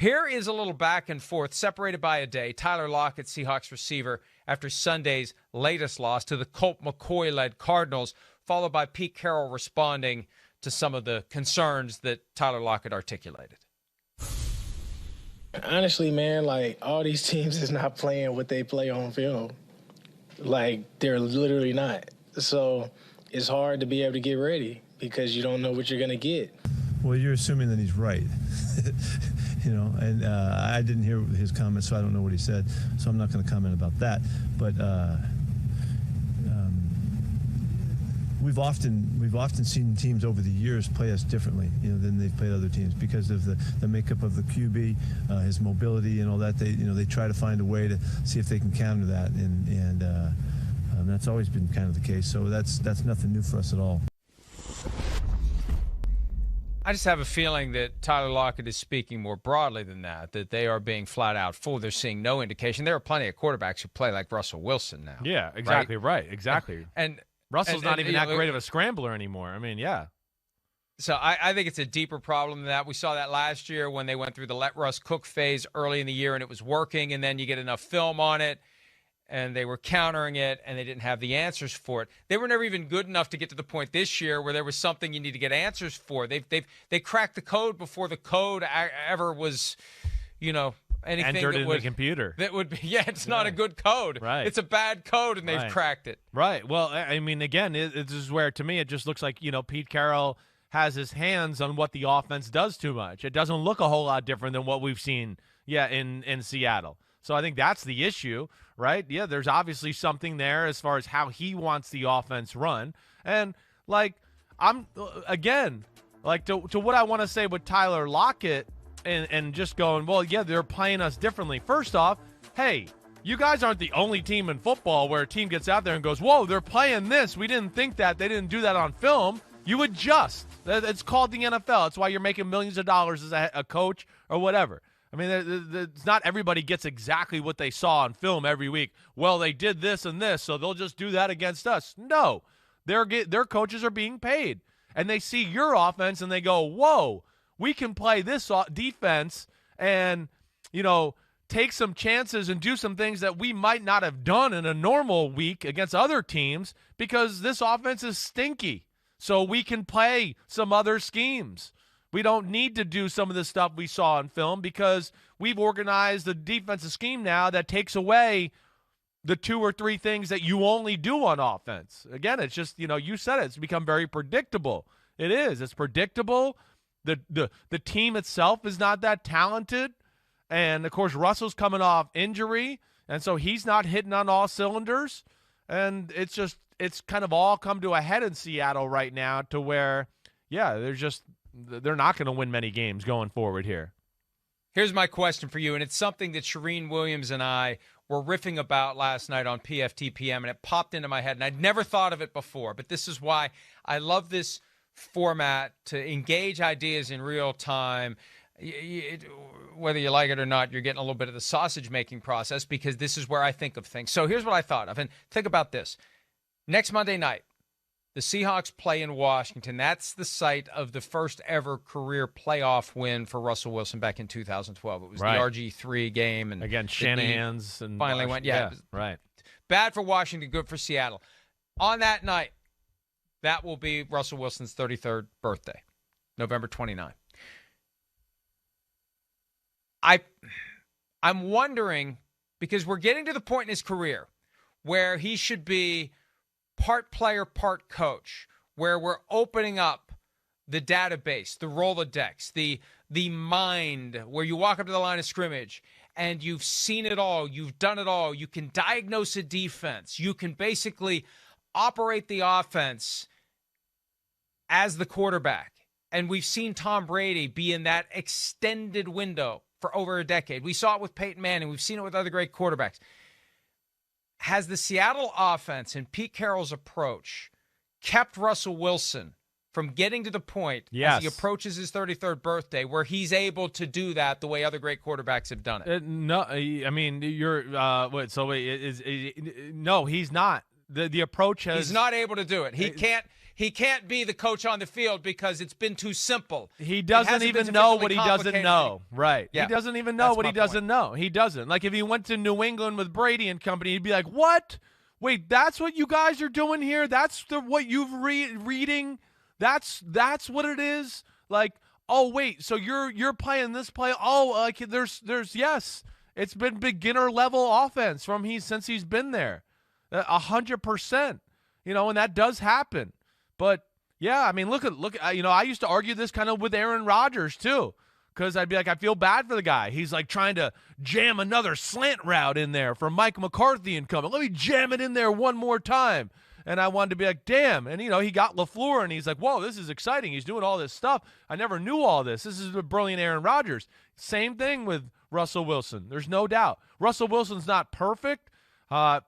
Here is a little back and forth, separated by a day. Tyler Lockett, Seahawks receiver, after Sunday's latest loss to the Colt McCoy-led Cardinals, followed by Pete Carroll responding to some of the concerns that Tyler Lockett articulated. Honestly, man, like, all these teams is not playing what they play on film. Like, they're literally not. So it's hard to be able to get ready because you don't know what you're going to get. Well, you're assuming that he's right. And I didn't hear his comments, so I don't know what he said. So I'm not going to comment about that. But we've often seen teams over the years play us differently, than they've played other teams because of the makeup of the QB, his mobility and all that. They try to find a way to see if they can counter that, and that's always been kind of the case. So that's nothing new for us at all. I just have a feeling that Tyler Lockett is speaking more broadly than that they are being flat out fooled. They're seeing no indication. There are plenty of quarterbacks who play like Russell Wilson now. Yeah, exactly right. Exactly. And Russell's not even that great of a scrambler anymore. I mean, yeah. So I think it's a deeper problem than that. We saw that last year when they went through the let Russ cook phase early in the year and it was working, and then you get enough film on it and they were countering it and they didn't have the answers for it. They were never even good enough to get to the point this year where there was something you need to get answers for. They cracked the code before the code ever was, anything entered in the computer. That would be, it's not a good code. Right. It's a bad code and they've cracked it. Right. Well, I mean, again, this is where, to me, it just looks like, Pete Carroll has his hands on what the offense does too much. It doesn't look a whole lot different than what we've seen, in Seattle. So I think that's the issue, right? Yeah, there's obviously something there as far as how he wants the offense run. And, to what I want to say with Tyler Lockett and just going, well, yeah, they're playing us differently. First off, hey, you guys aren't the only team in football where a team gets out there and goes, whoa, they're playing this. We didn't think that. They didn't do that on film. You adjust. It's called the NFL. That's why you're making millions of dollars as a coach or whatever. I mean, it's not everybody gets exactly what they saw on film every week. Well, they did this and this, so they'll just do that against us. No, their coaches are being paid, and they see your offense and they go, "Whoa, we can play this defense and take some chances and do some things that we might not have done in a normal week against other teams because this offense is stinky. So we can play some other schemes." We don't need to do some of the stuff we saw in film because we've organized a defensive scheme now that takes away the 2 or 3 things that you only do on offense. Again, it's just, you said it. It's become very predictable. It is. It's predictable. The team itself is not that talented. And, of course, Russell's coming off injury, and so he's not hitting on all cylinders. And it's kind of all come to a head in Seattle right now to where, they're not going to win many games going forward here. Here's my question for you, and it's something that Shireen Williams and I were riffing about last night on PFTPM, and it popped into my head, and I'd never thought of it before, but this is why I love this format, to engage ideas in real time. Whether you like it or not, you're getting a little bit of the sausage-making process because this is where I think of things. So here's what I thought of, and think about this. Next Monday night, the Seahawks play in Washington. That's the site of the first ever career playoff win for Russell Wilson back in 2012. It was the RG3 game. And again, Shanahan's. And finally went, right. Bad for Washington, good for Seattle. On that night, that will be Russell Wilson's 33rd birthday, November 29th. I'm wondering, because we're getting to the point in his career where he should be part player, part coach, where we're opening up the database, the Rolodex, the mind, where you walk up to the line of scrimmage and you've seen it all, you've done it all, you can diagnose a defense, you can basically operate the offense as the quarterback. And we've seen Tom Brady be in that extended window for over a decade. We saw it with Peyton Manning. We've seen it with other great quarterbacks. Has the Seattle offense and Pete Carroll's approach kept Russell Wilson from getting to the point as he approaches his 33rd birthday where he's able to do that the way other great quarterbacks have done it? No, I mean, no, he's not. The approach has... He's not able to do it. He can't. he can't be the coach on the field because it's been too simple. He doesn't even know what he doesn't know. Right. Yeah. He doesn't even know what he doesn't know. He doesn't. Like if he went to New England with Brady and company, he'd be like, what? Wait, that's what you guys are doing here? That's what you've reading? That's what it is? Like, oh, wait, so you're playing this play? Oh, like there's yes. It's been beginner level offense since he's been there. 100%. And that does happen. But yeah, I mean, look, I used to argue this kind of with Aaron Rodgers too, because I'd be like, I feel bad for the guy. He's like trying to jam another slant route in there for Mike McCarthy and coming. Let me jam it in there one more time. And I wanted to be like, damn. And, he got LaFleur, and he's like, whoa, this is exciting. He's doing all this stuff. I never knew all this. This is a brilliant Aaron Rodgers. Same thing with Russell Wilson. There's no doubt. Russell Wilson's not perfect, but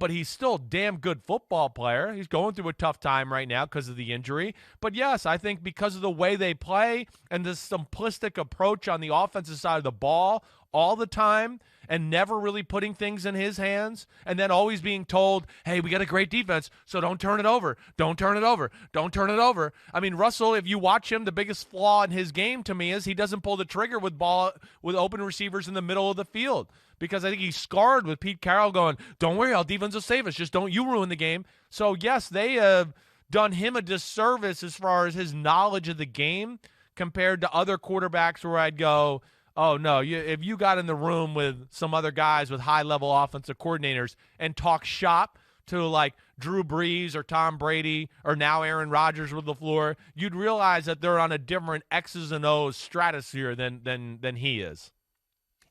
he's still a damn good football player. He's going through a tough time right now because of the injury. But, yes, I think because of the way they play and this simplistic approach on the offensive side of the ball all the time and never really putting things in his hands and then always being told, hey, we got a great defense, so don't turn it over. Don't turn it over. Don't turn it over. I mean, Russell, if you watch him, the biggest flaw in his game to me is he doesn't pull the trigger with open receivers in the middle of the field because I think he's scarred with Pete Carroll going, don't worry, our defense will save us. Just don't you ruin the game. So, yes, they have done him a disservice as far as his knowledge of the game compared to other quarterbacks where I'd go, oh, no, if you got in the room with some other guys with high-level offensive coordinators and talk shop to, like, Drew Brees or Tom Brady or now Aaron Rodgers with LaFleur, you'd realize that they're on a different X's and O's stratosphere than he is.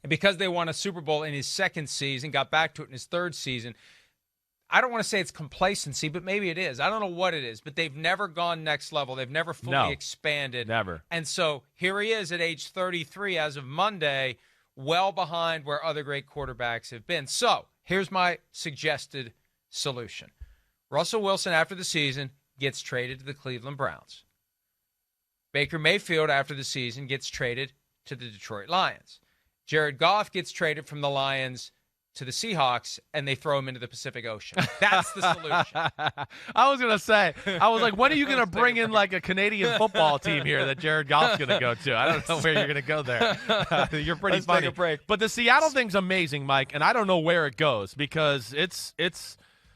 And because they won a Super Bowl in his second season, got back to it in his third season, I don't want to say it's complacency, but maybe it is. I don't know what it is, but they've never gone next level. They've never fully expanded. Never. And so here he is at age 33 as of Monday, well behind where other great quarterbacks have been. So here's my suggested solution. Russell Wilson, after the season, gets traded to the Cleveland Browns. Baker Mayfield, after the season, gets traded to the Detroit Lions. Jared Goff gets traded from the Lions to the Seahawks, and they throw him into the Pacific Ocean. That's the solution. I was going to say, when are you going to bring in like a Canadian football team here that Jared Goff's going to go to? I don't know where you're going to go there. You're pretty funny. Take a break. But the Seattle thing's amazing, Mike, and I don't know where it goes because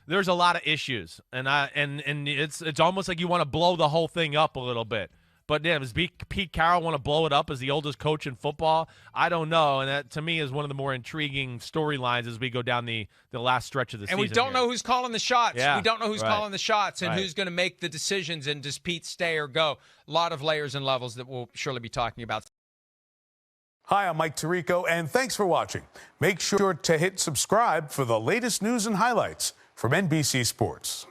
there's a lot of issues, and it's almost like you want to blow the whole thing up a little bit. But damn, does Pete Carroll want to blow it up as the oldest coach in football? I don't know, and that to me is one of the more intriguing storylines as we go down the last stretch of the season. And we don't know who's calling the shots. Yeah, we don't know who's calling the shots and who's going to make the decisions, and does Pete stay or go? A lot of layers and levels that we'll surely be talking about. Hi, I'm Mike Tirico, and thanks for watching. Make sure to hit subscribe for the latest news and highlights from NBC Sports.